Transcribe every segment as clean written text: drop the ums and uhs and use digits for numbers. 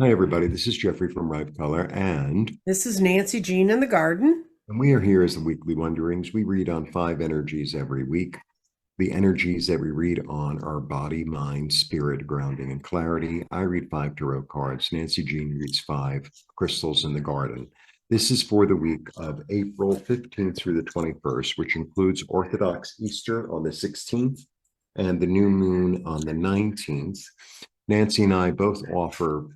Hi, everybody. This is Jeffrey from Ripe Color, This is Nancy Jean in the garden. we are here as the Weekly Wonderings. We read on five energies every week. The energies that we read on are body, mind, spirit, grounding, and clarity. I read five tarot cards. Nancy Jean reads five crystals in the garden. This is for the week of April 15th through the 21st, which includes Orthodox Easter on the 16th and the new moon on the 19th. Nancy and I both offer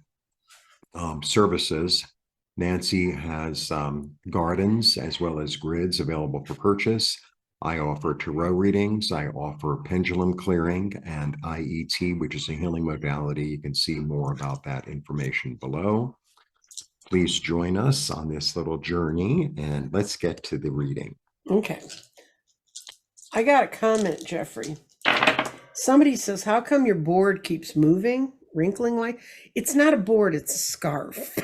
services. Nancy has gardens as well as grids available for purchase. I offer tarot readings. I offer pendulum clearing and IET, which is a healing modality. You can see more about that information below. Please join us on this little journey and let's get to the reading. Okay. I got a comment, Jeffrey. Somebody says, how come your board keeps moving, wrinkling like? It's not a board, it's a scarf.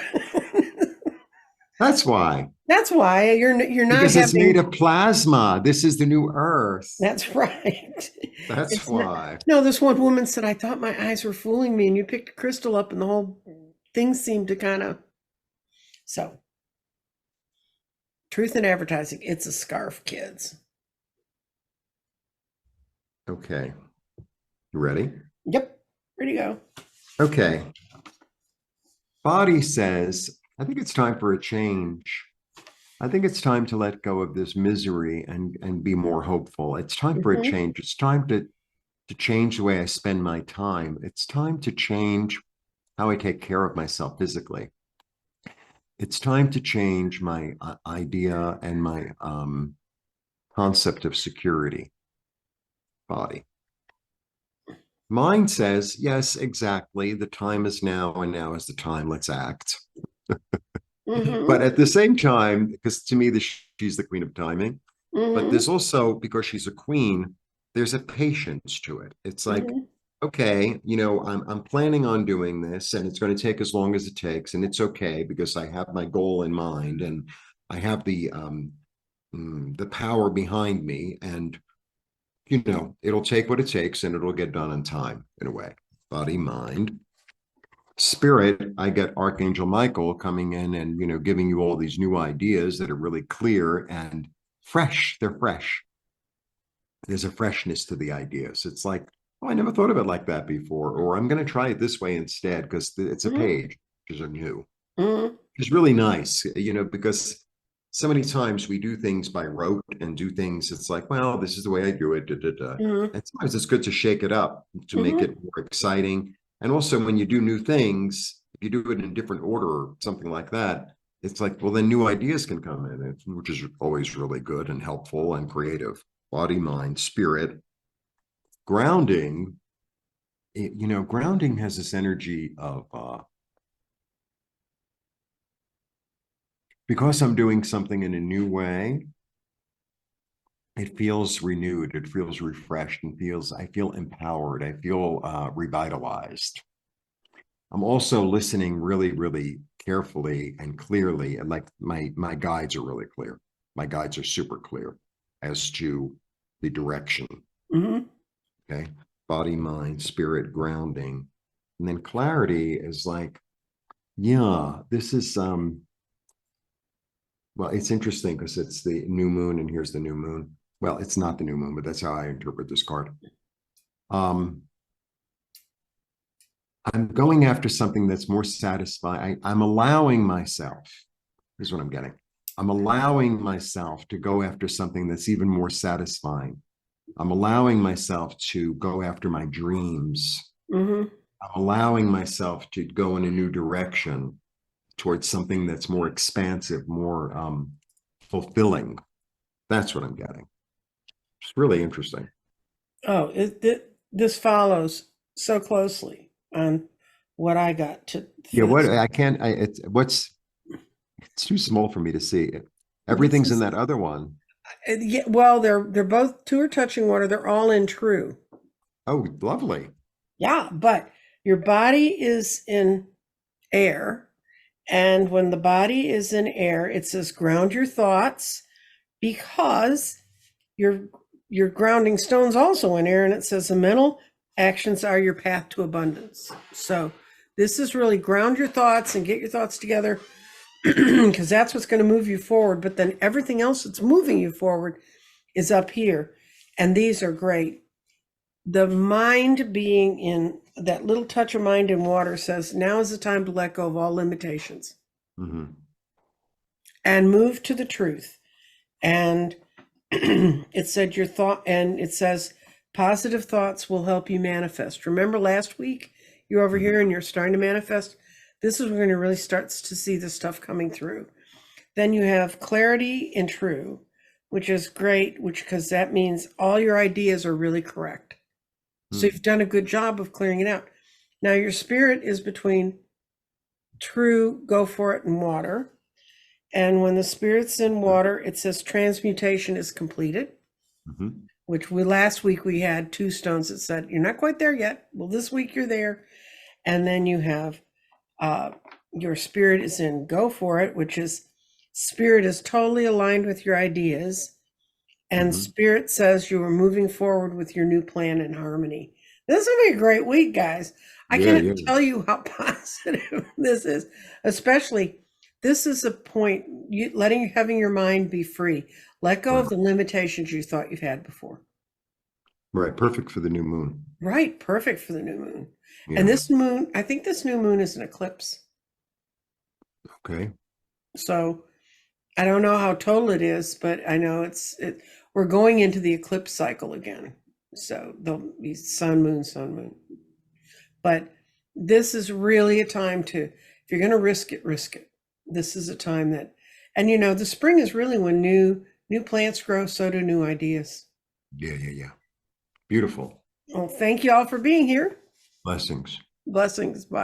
That's why. That's why you're not Because it's having... made of plasma. This is the new Earth. That's right. That's It's why. no, this one woman said, I thought my eyes were fooling me, and you picked a crystal up and the whole thing seemed to kind of... So, truth in advertising, it's a scarf, kids. Okay. You ready? Yep. Ready to go. Okay. Body says, I think it's time for a change. I think it's time to let go of this misery and be more hopeful. It's time for a change. It's time to change the way I spend my time. It's time to change how I take care of myself physically. It's time to change my idea and my concept of security. Body. Mind says, yes, exactly. The time is now, and now is the time. Let's act. But at the same time, because to me, she's the queen of timing, but there's also, because she's a queen, there's a patience to it. It's like, okay, I'm planning on doing this, and it's going to take as long as it takes, and it's okay because I have my goal in mind, and I have the power behind me, and it'll take what it takes, and it'll get done in time, in a way. Body, mind. Spirit, I get Archangel Michael coming in and giving you all these new ideas that are really clear and fresh. They're fresh. There's a freshness to the ideas. It's like, oh, I never thought of it like that before, or I'm going to try it this way instead because it's a page, which is new. It's really nice, because so many times we do things by rote and do things. It's like, well, this is the way I do it. And sometimes it's good to shake it up to make it more exciting. And also, when you do new things, if you do it in a different order or something like that, it's like, well, then new ideas can come in, which is always really good and helpful and creative. Body, mind, spirit. Grounding, grounding has this energy of, because I'm doing something in a new way, it feels renewed, it feels refreshed, and I feel empowered, I feel revitalized. I'm also listening really, really carefully and clearly, and like my guides are really clear. My guides are super clear as to the direction. Okay, body, mind, spirit, grounding, and then clarity is like, yeah, this is well, it's interesting because it's the new moon, and here's the new moon. Well, it's not the new moon, but that's how I interpret this card. I'm going after something that's more satisfying. I'm allowing myself, here's what I'm getting. I'm allowing myself to go after something that's even more satisfying. I'm allowing myself to go after my dreams. I'm allowing myself to go in a new direction towards something that's more expansive, more fulfilling. That's what I'm getting. It's really interesting. Oh, this follows so closely on what I got to. Yeah, what I can't, it's too small for me to see. Everything's in that other one. Yeah, well, they're both two are touching water. They're all in true. Oh, lovely. Yeah, but your body is in air, and when the body is in air, it says ground your thoughts because your grounding stone's also in air, and it says the mental actions are your path to abundance. So This is really ground your thoughts and get your thoughts together, because that's what's going to move you forward. But then everything else that's moving you forward is up here. And these are great. The mind being in that little touch of mind in water says, now is the time to let go of all limitations and move to the truth. And it said your thought, and it says positive thoughts will help you manifest. Remember last week you're over here and you're starting to manifest. This is when you really starts to see the stuff coming through. Then you have clarity and true, which is great, because that means all your ideas are really correct. So you've done a good job of clearing it out. Now your spirit is between true, go for it, and water. And when the spirit's in water, it says transmutation is completed, which last week we had 2 stones that said, you're not quite there yet. Well, this week you're there. And then you have your spirit is in go for it, which is spirit is totally aligned with your ideas. And spirit says you are moving forward with your new plan in harmony. This will be a great week, guys. I can't tell you how positive this is. Especially, this is a point, having your mind be free. Let go of the limitations you thought you've had before. Right. Perfect for the new moon. Right. Perfect for the new moon. Yeah. And this moon, I think this new moon is an eclipse. Okay. So I don't know how total it is, but I know we're going into the eclipse cycle again. So there'll be sun, moon. But this is really a time if you're going to risk it, risk it. This is a time that, and the spring is really when new plants grow, so do new ideas. Yeah. Beautiful. Well, thank you all for being here. Blessings. Blessings. Bye.